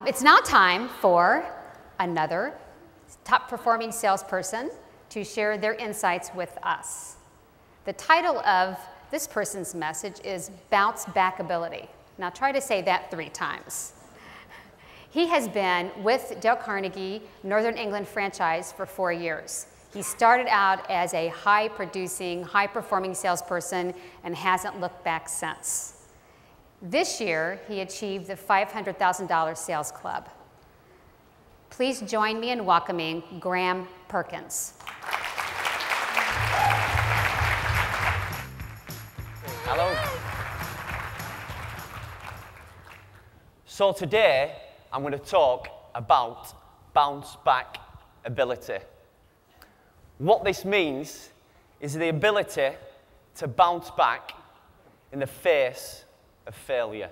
It's now time for another top performing salesperson to share their insights with us. The title of this person's message is Bounce Back Ability. Now try to say that 3 times. He has been with Dale Carnegie Northern England franchise for 4 years. He started out as a high-producing, high-performing salesperson and hasn't looked back since. This year, he achieved the $500,000 sales club. Please join me in welcoming Graham Perkins. Hello. So today, I'm going to talk about bounce back ability. What this means is the ability to bounce back in the face of failure.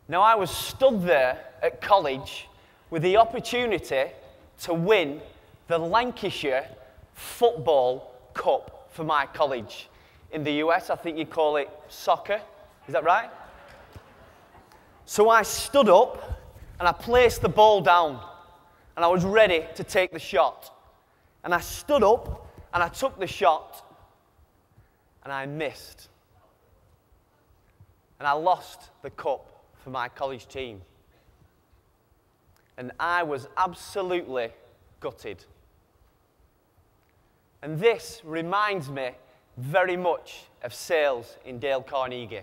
Now, I was stood there at college with the opportunity to win the Lancashire Football Cup for my college. In the US, I think you call it soccer. Is that right? So I stood up and I placed the ball down and I was ready to take the shot. And I stood up and I took the shot and I missed. And I lost the cup for my college team. And I was absolutely gutted. And this reminds me very much of sales in Dale Carnegie.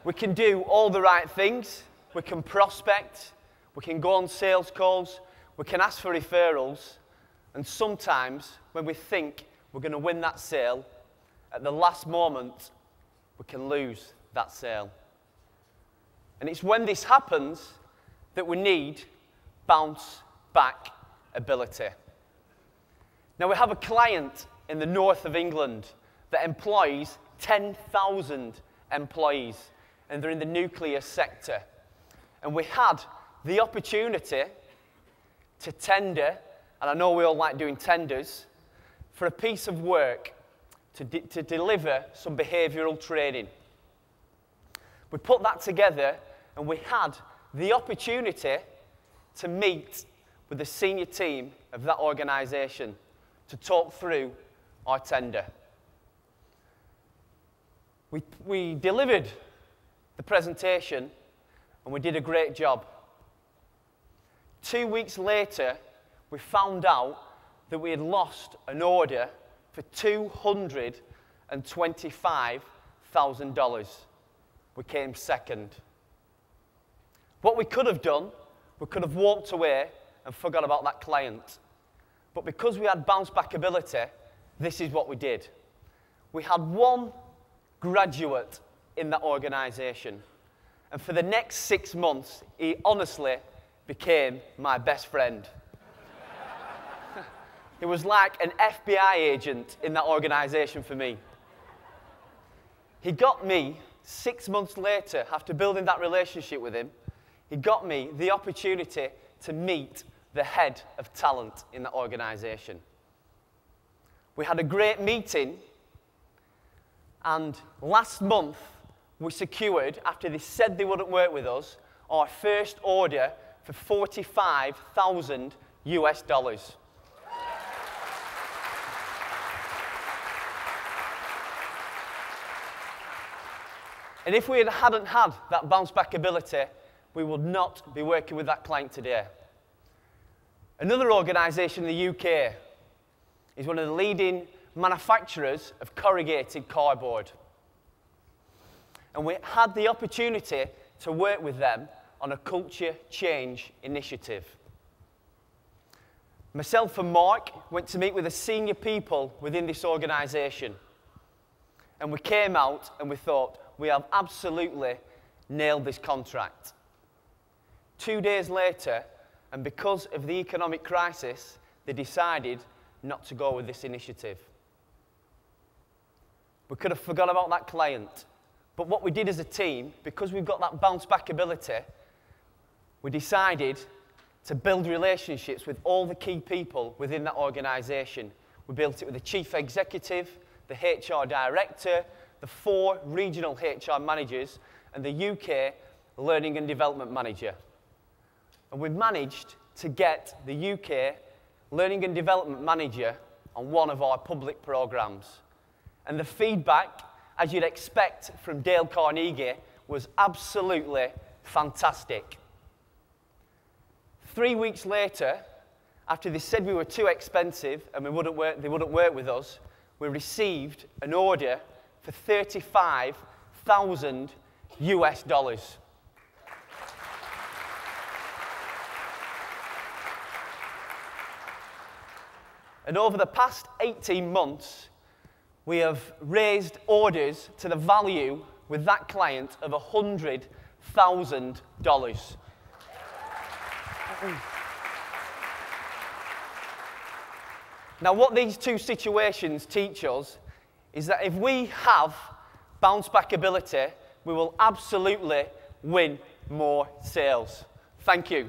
We can do all the right things. We can prospect. We can go on sales calls. We can ask for referrals. And sometimes, when we think we're going to win that sale, at the last moment, we can lose that sale. And it's when this happens that we need bounce back ability. Now, we have a client in the north of England that employs 10,000 employees, and they're in the nuclear sector. And we had the opportunity to tender, and I know we all like doing tenders, for a piece of work to deliver some behavioural training. We put that together and we had the opportunity to meet with the senior team of that organisation to talk through our tender. We delivered the presentation and we did a great job. 2 weeks later, we found out that we had lost an order for $225,000. We came second. What we could have done, we could have walked away and forgot about that client. But because we had bounce back ability, this is what we did. We had one graduate in that organisation. And for the next 6 months, he honestly became my best friend. He was like an FBI agent in that organisation for me. He got me, 6 months later, after building that relationship with him, he got me the opportunity to meet the head of talent in that organisation. We had a great meeting, and last month we secured, after they said they wouldn't work with us, our first order for $45,000 US. And if we hadn't had that bounce back ability, we would not be working with that client today. Another organisation in the UK is one of the leading manufacturers of corrugated cardboard. And we had the opportunity to work with them on a culture change initiative. Myself and Mark went to meet with the senior people within this organisation. And we came out and we thought, we have absolutely nailed this contract. 2 days later, and because of the economic crisis, they decided not to go with this initiative. We could have forgot about that client. But what we did as a team, because we've got that bounce back ability, we decided to build relationships with all the key people within that organisation. We built it with the chief executive, the HR director, the 4 regional HR managers and the UK Learning and Development Manager. And we've managed to get the UK Learning and Development Manager on one of our public programs. And the feedback, as you'd expect from Dale Carnegie, was absolutely fantastic. 3 weeks later, after they said we were too expensive and they wouldn't work with us, we received an order for $35,000 US. And over the past 18 months, we have raised orders to the value with that client of $100,000. Now, what these two situations teach us is that if we have bounce back ability, we will absolutely win more sales. Thank you.